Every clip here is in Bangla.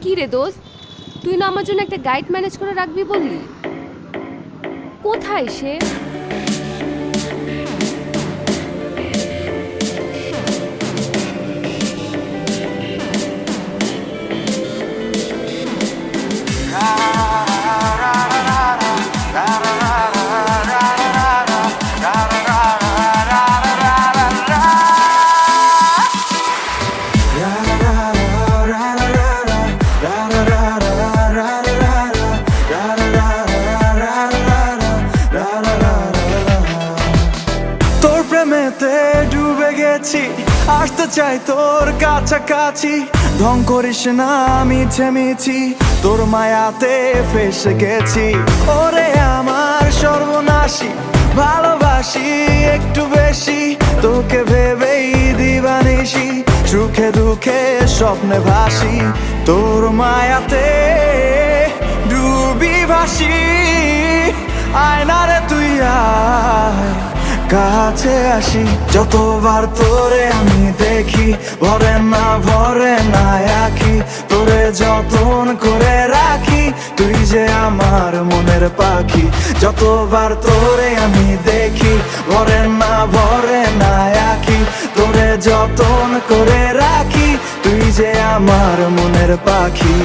কি রে দোস্ত, তুই না আমার জন্য একটা গাইড ম্যানেজ করে রাখবি বললি? কোথায় সে? তোর প্রেমেতে ডুবে গেছি, আসতে চাই তোর কাছাকাছি। ঢং করিস না, মিছে মিছি তোর মায়াতে ফেসে গেছি। ওরে আমার সর্বনাশী, ভালোবাসি একটু বেশি তোকে ভেবেই দিবানিসি। সুখে দুঃখে স্বপ্নে ভাসি, তোর মায়াতে ডুবি ভাসি। আয়নারে তুই আয়, কাছে আসি। যতবার তোরে আমি দেখি, ভরে না আঁখি। তোরে যতন করে রাখি, তুই যে আমার মনের পাখি। যতবার তোরে আমি দেখি, ভরে না আঁখি। তোরে যতন করে রাখি, তুই যে আমার মনের পাখি।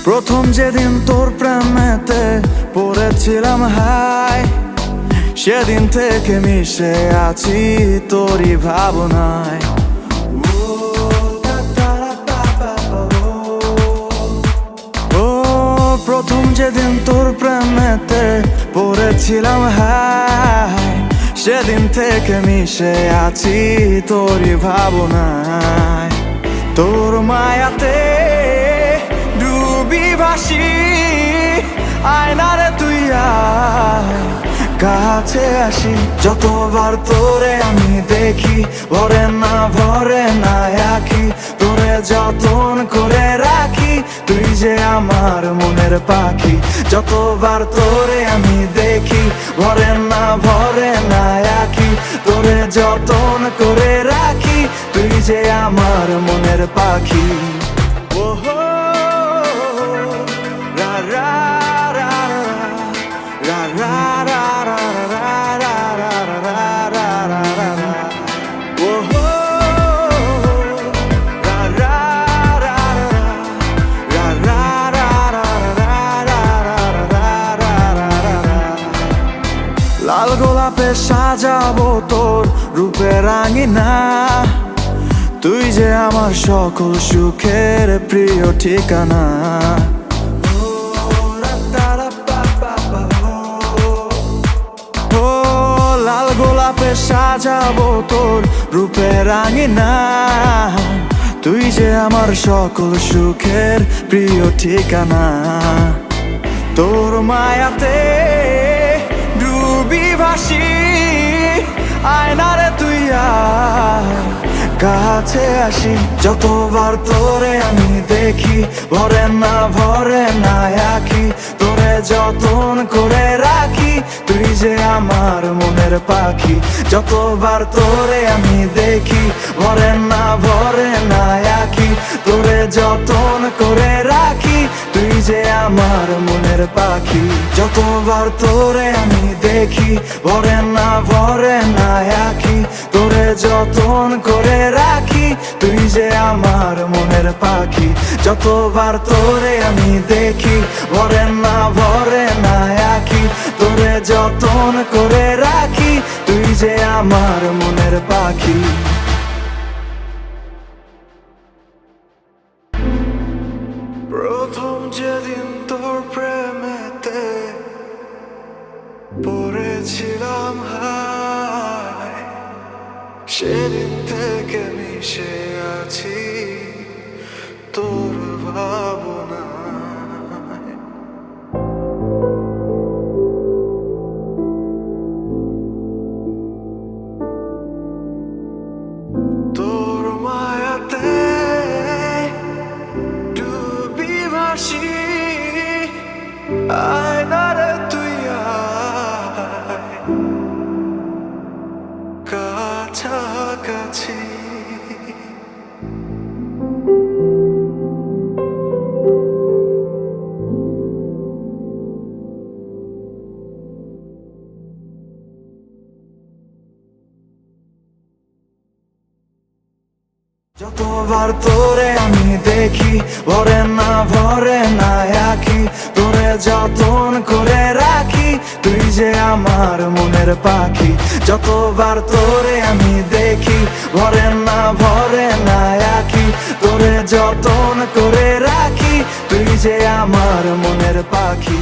প্রথম যেদিন তোর প্রেমেতে পড়েছিলাম হায়, সেদিন থেকে মিশে আছি তোরই ভাবনায়। ও প্রথম যেদিন তোর প্রেমেতে পড়েছিলাম হায়, সেদিন থেকে মিশে আছি তোরই ভাবনায়। তোর মায়াতে ডুবি ভাসি, আয়নারে তুই আয়, কাছে আসি। যতবার তোরে আমি দেখি, ভরে না আঁখি। তোরে যতন করে রাখি, তুই যে আমার মনের পাখি। যতবার তোরে আমি দেখি, ভরে না আঁখি। তোরে যতন করে রাখি, তুই যে আমার মনের পাখি। ওহো রা রা রা রা রা রা রা রা রা রা রা রা রা রা। ওহো রা রা রা রা রা রা রা রা রা রা রা রা রা। লাল গোলাপে সাজাবো তোর রূপের রাঙিনা, তুই যে আমার সকল সুখের প্রিয় ঠিকানা। ও লাল গোলাপে সাজাবো তোর রূপের রাঙিনা, তুই যে আমার সকল সুখের প্রিয় ঠিকানা। তোর মায়াতে ডুবি ভাসি, আয়নারে তুই আয়, কাছে আসি। যতবার তোরে আমি দেখি, ভরে না আঁখি। তোরে যতন করে রাখি, তুই যে আমার মনের পাখি। যতবার তোরে আমি দেখি, ভরে না আঁখি। তোরে যতন করে রাখি, তুই যে আমার মনের পাখি। যতবার তোরে আমি দেখি, ভরে না আঁখি। তোরে যতন করে রাখি, তুই যে আমার মনের পাখি। যতবার তোরে আমি দেখি, ভরে না আঁখি। তোরে যতন করে রাখি, তুই যে আমার মনের পাখি। প্রথম যেদিন তোর প্রেমেতে পড়েছিলাম হায়, সেদিন থেকে মিশে আছি তোর ভাবনায়। বেশি আয় না রে তুই আয় কাছাকাছি। যতবার তোরে আমি দেখি ভরে না আঁখি, তোরে যতন করে রাখি তুই যে আমার মনের পাখি। যতবার তোরে আমি দেখি ভরে না আঁখি, তোরে যতন করে রাখি তুই যে আমার মনের পাখি।